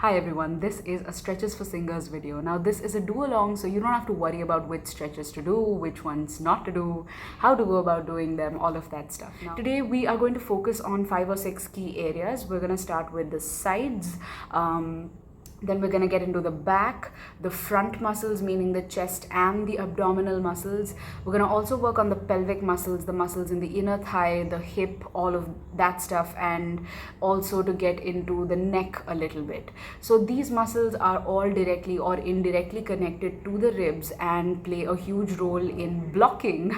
Hi everyone, this is a Stretches for Singers video. Now this is a do along, so you don't have to worry about which stretches to do, which ones not to do, how to go about doing them, all of that stuff. Now, today we are going to focus on 5 or 6 key areas. We're going to start with the sides, then we're going to get into the back, the front muscles, meaning the chest and the abdominal muscles. We're going to also work on the pelvic muscles, the muscles in the inner thigh, the hip, all of that stuff, and also to get into the neck a little bit. So these muscles are all directly or indirectly connected to the ribs and play a huge role in blocking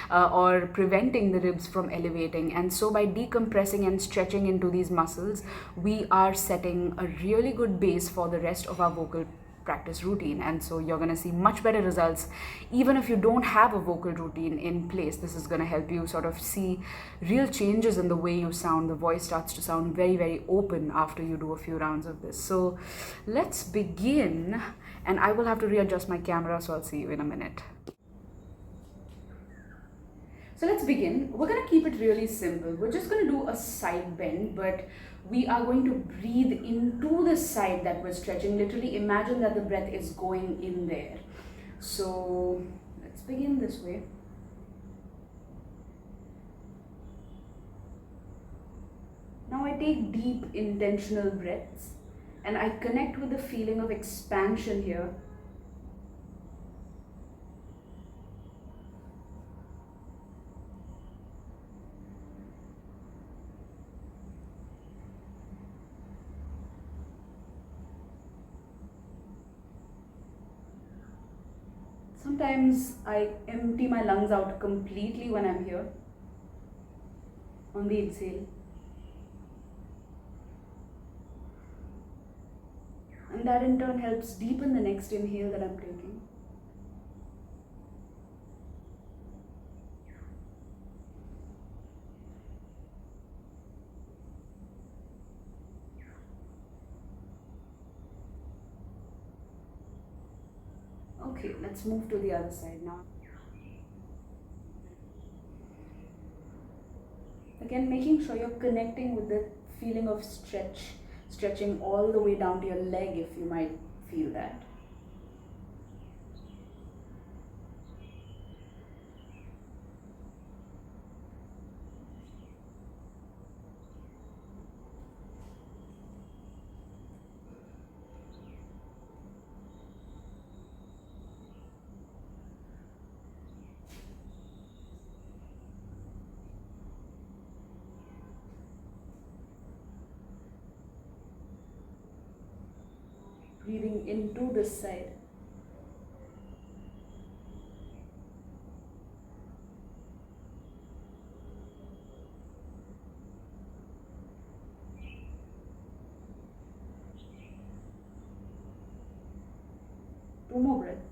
or preventing the ribs from elevating. And so by decompressing and stretching into these muscles, we are setting a really good base for the rest of our vocal practice routine. And so you're going to see much better results even if you don't have a vocal routine in place. This is going to help you sort of see real changes in the way you sound. The voice starts to sound very, very open after you do a few rounds of this. So let's begin, and I will have to readjust my camera, so I'll see you in a minute. So let's begin. We're going to keep it really simple. We're just going to do a side bend, but we are going to breathe into the side that we're stretching. Literally imagine that the breath is going in there. So let's begin this way. Now I take deep intentional breaths and I connect with the feeling of expansion here. Sometimes I empty my lungs out completely when I'm here on the exhale. And that in turn helps deepen the next inhale that I'm taking. Okay, let's move to the other side now. Again, making sure you're connecting with the feeling of stretching all the way down to your leg if you might feel that. Breathing into this side. Two more breaths.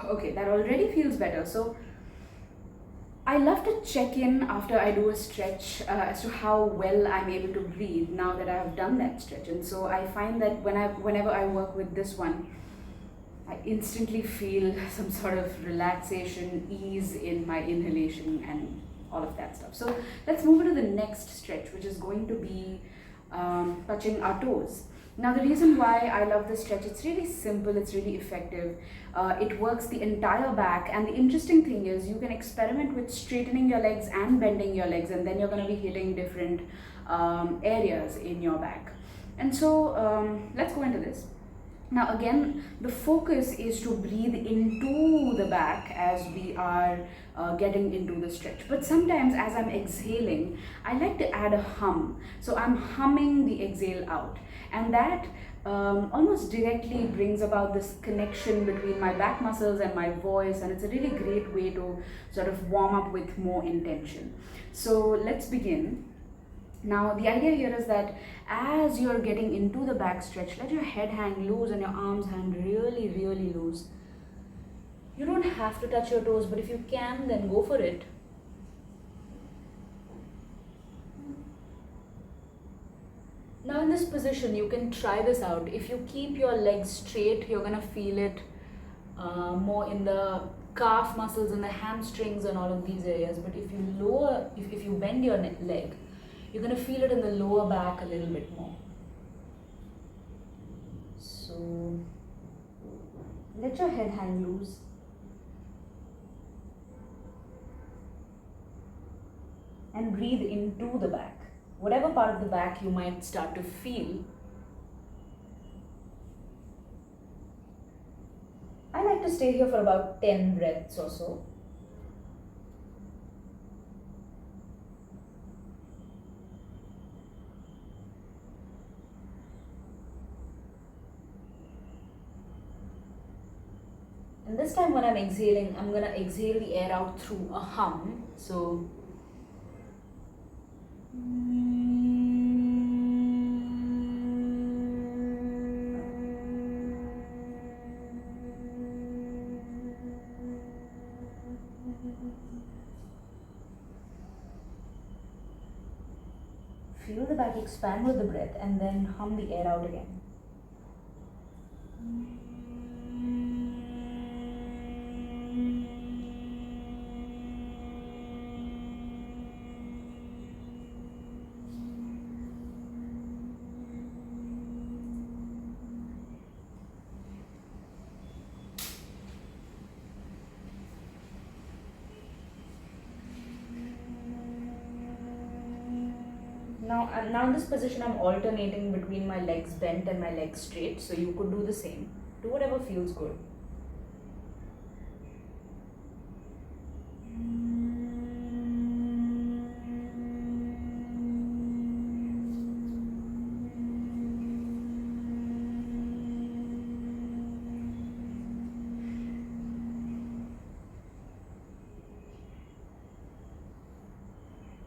Okay, that already feels better. So I love to check in after I do a stretch as to how well I'm able to breathe now that I have done that stretch. And so I find that whenever I work with this one, I instantly feel some sort of relaxation, ease in my inhalation and all of that stuff. So let's move into the next stretch, which is going to be touching our toes. Now the reason why I love this stretch, it's really simple, it's really effective. It works the entire back, and the interesting thing is you can experiment with straightening your legs and bending your legs, and then you're going to be hitting different areas in your back. And so let's go into this. Now again, the focus is to breathe into the back as we are getting into the stretch. But sometimes as I'm exhaling, I like to add a hum. So I'm humming the exhale out. And that almost directly brings about this connection between my back muscles and my voice. And it's a really great way to sort of warm up with more intention. So let's begin. Now the idea here is that as you're getting into the back stretch, let your head hang loose and your arms hang really, really loose. You don't have to touch your toes, but if you can, then go for it. Now in this position, you can try this out. If you keep your legs straight, you're gonna feel it more in the calf muscles and the hamstrings and all of these areas. But if you lower, if you bend your leg, you're gonna feel it in the lower back a little bit more. So let your head hang loose. And breathe into the back. Whatever part of the back you might start to feel. I like to stay here for about 10 breaths or so. And this time when I'm exhaling, I'm gonna exhale the air out through a hum. So feel the back expand with the breath and then hum the air out again. Now in this position, I'm alternating between my legs bent and my legs straight. So you could do the same. Do whatever feels good.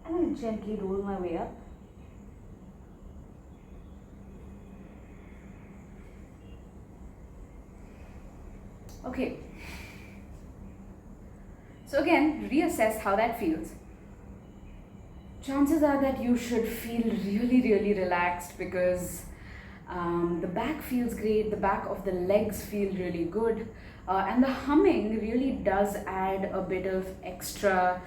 And I'll gently roll my way up. Okay, so again, reassess how that feels. Chances are that you should feel really relaxed because the back feels great, the back of the legs feel really good, and the humming really does add a bit of extra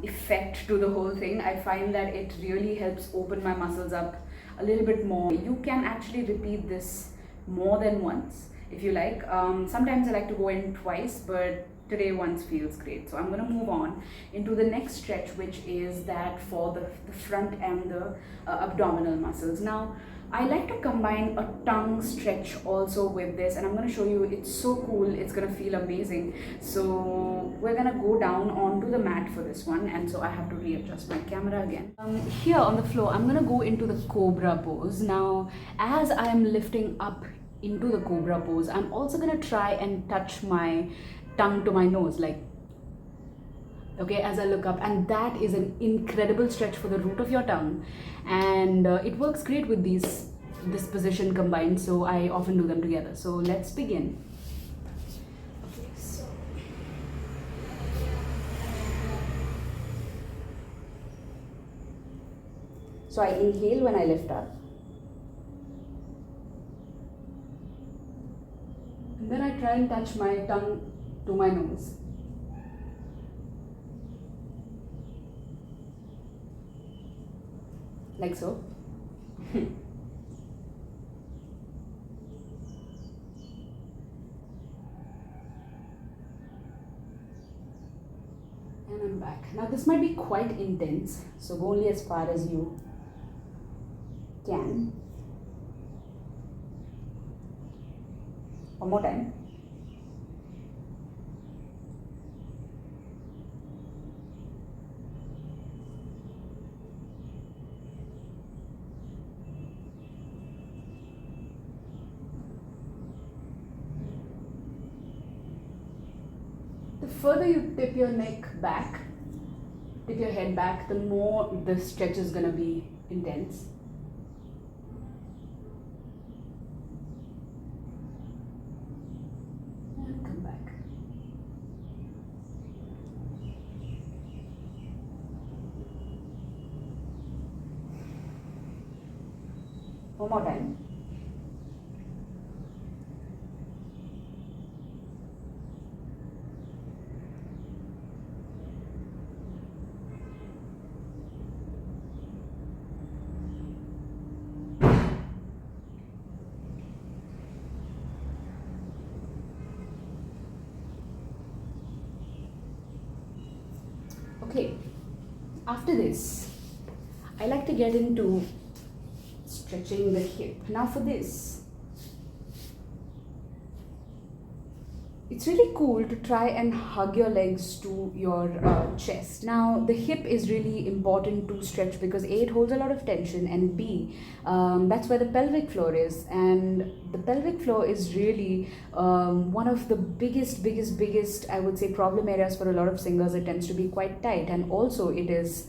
effect to the whole thing. I find that it really helps open my muscles up a little bit more. You can actually repeat this more than once if you like. Sometimes I like to go in twice, but today once feels great. So I'm going to move on into the next stretch, which is that for the front and the abdominal muscles. Now I like to combine a tongue stretch also with this, and I'm going to show you. It's so cool, it's going to feel amazing. So we're going to go down onto the mat for this one, and so I have to readjust my camera again. Here on the floor, I'm going to go into the cobra pose. Now as I'm lifting up into the cobra pose, I'm also going to try and touch my tongue to my nose, like, okay, as I look up, and that is an incredible stretch for the root of your tongue, and it works great with this position combined, so I often do them together. So let's begin. Okay, so I inhale when I lift up, and then I try and touch my tongue to my nose. Like so. And I'm back. Now this might be quite intense, so go only as far as you can. One more time. The further you tip your neck back, tip your head back, the more the stretch is going to be intense. And come back. One more time. Okay, after this, I like to get into stretching the hip. Now for this, it's really cool to try and hug your legs to your chest. Now, the hip is really important to stretch because A, it holds a lot of tension, and B, that's where the pelvic floor is. And the pelvic floor is really one of the biggest, I would say, problem areas for a lot of singers. It tends to be quite tight, and also it is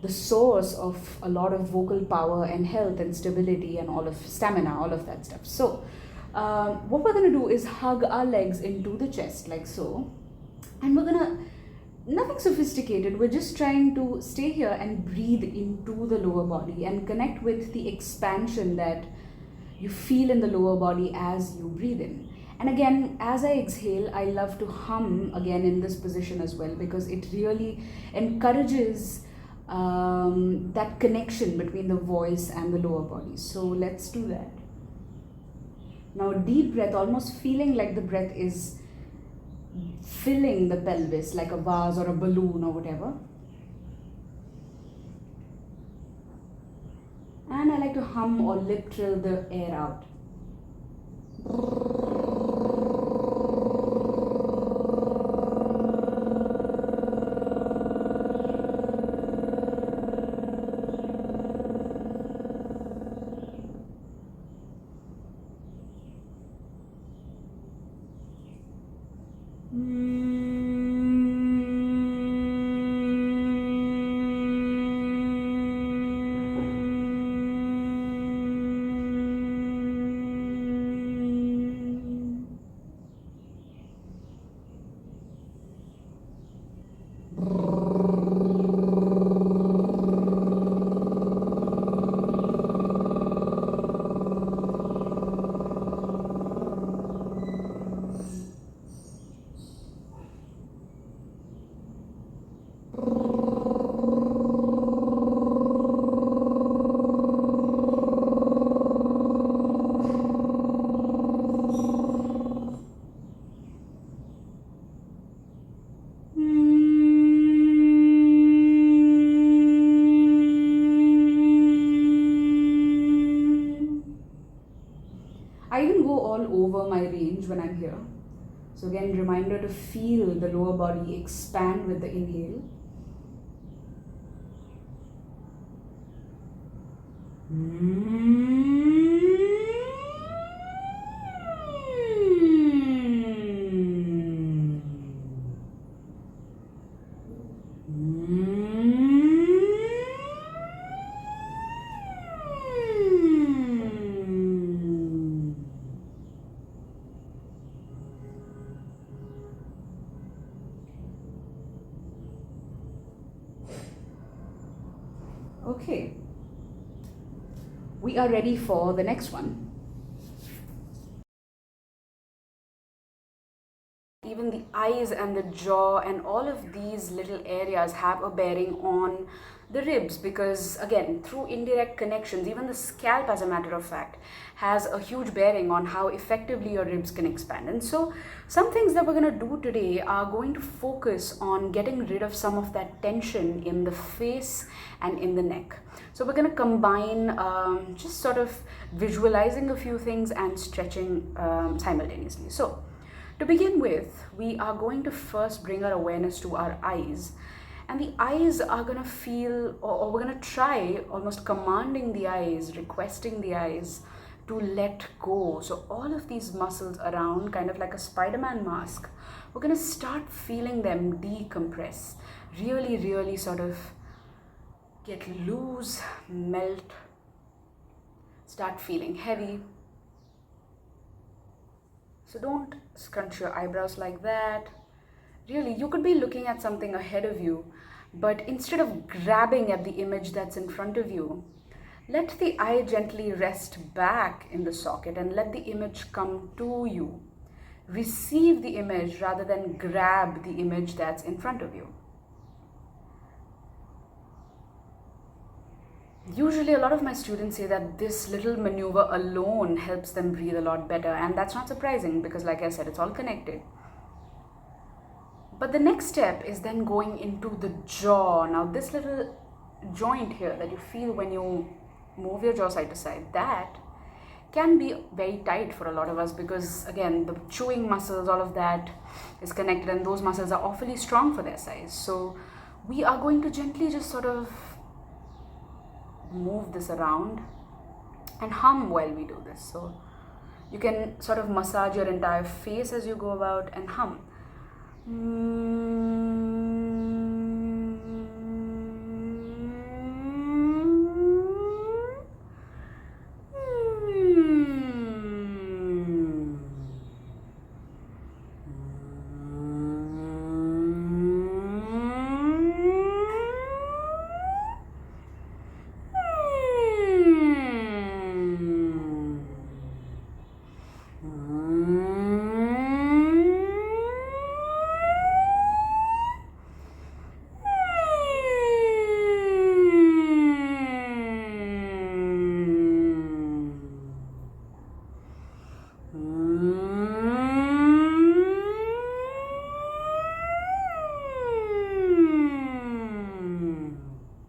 the source of a lot of vocal power and health and stability and all of stamina, all of that stuff. So, what we're going to do is hug our legs into the chest like so, and we're going to, nothing sophisticated, we're just trying to stay here and breathe into the lower body and connect with the expansion that you feel in the lower body as you breathe in. And again, as I exhale, I love to hum again in this position as well, because it really encourages that connection between the voice and the lower body. So let's do that. Now, deep breath, almost feeling like the breath is filling the pelvis like a vase or a balloon or whatever. And I like to hum or lip trill the air out. I even go all over my range when I'm here. So again, reminder to feel the lower body expand with the inhale. Okay, we are ready for the next one. Even the eyes and the jaw and all of these little areas have a bearing on the ribs, because again, through indirect connections, even the scalp, as a matter of fact, has a huge bearing on how effectively your ribs can expand. And so some things that we're going to do today are going to focus on getting rid of some of that tension in the face and in the neck. So we're going to combine just sort of visualizing a few things and stretching simultaneously. So to begin with, we are going to first bring our awareness to our eyes, and the eyes are going to feel, or we're going to try almost commanding the eyes, requesting the eyes to let go. So all of these muscles around, kind of like a Spider-Man mask, we're going to start feeling them decompress, really sort of get loose, melt, start feeling heavy. So don't scrunch your eyebrows like that. Really, you could be looking at something ahead of you, but instead of grabbing at the image that's in front of you, Let the eye gently rest back in the socket and let the image come to you. Receive the image rather than grab the image that's in front of you. Usually, a lot of my students say that this little maneuver alone helps them breathe a lot better, and that's not surprising because, like I said, it's all connected. But the next step is then going into the jaw. Now, this little joint here that you feel when you move your jaw side to side, that can be very tight for a lot of us because, again, the chewing muscles, all of that is connected, and those muscles are awfully strong for their size. So we are going to gently just sort of move this around and hum while we do this. So you can sort of massage your entire face as you go about and hum.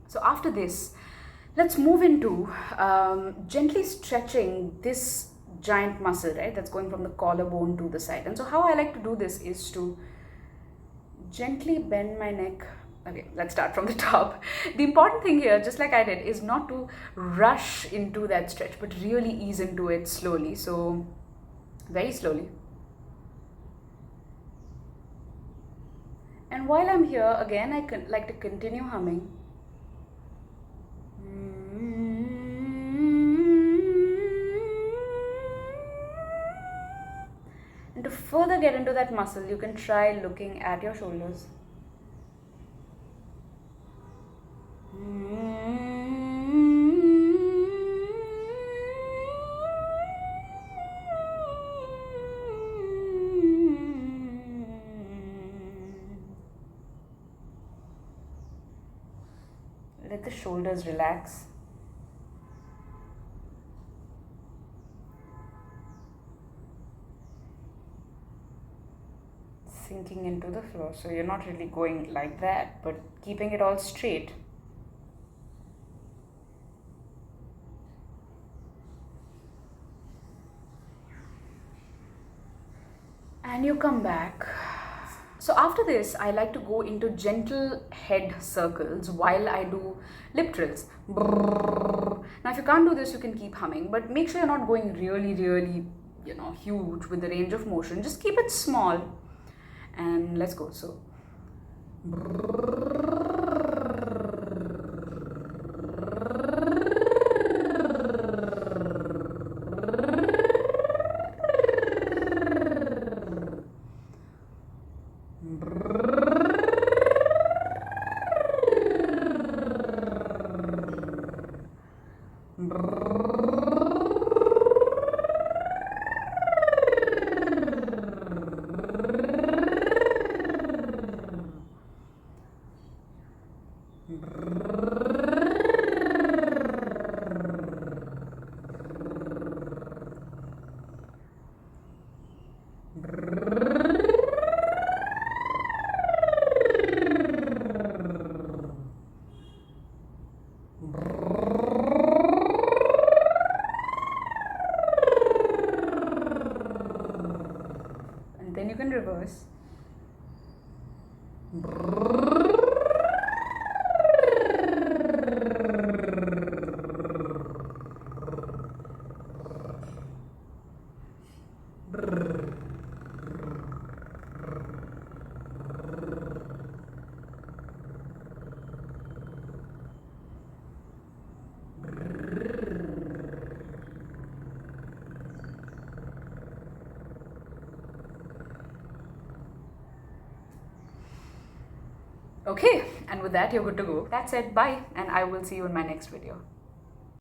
So after this, let's move into gently stretching this giant muscle, right? That's going from the collarbone to the side. And so how I like to do this is to gently bend my neck. Okay, let's start from the top. The important thing here, just like I did, is not to rush into that stretch, but really ease into it slowly. So very slowly. And while I'm here, again, I like to continue humming. And to further get into that muscle, you can try looking at your shoulders. Let the shoulders relax. Sinking into the floor. So you're not really going like that, but keeping it all straight. And you come back. So after this, I like to go into gentle head circles while I do lip trills. Brrr. Now, if you can't do this, you can keep humming, but make sure you're not going really, really, huge with the range of motion. Just keep it small. And let's go. So. And then you can reverse. Okay, and with that, you're good to go. That's it. Bye, and I will see you in my next video.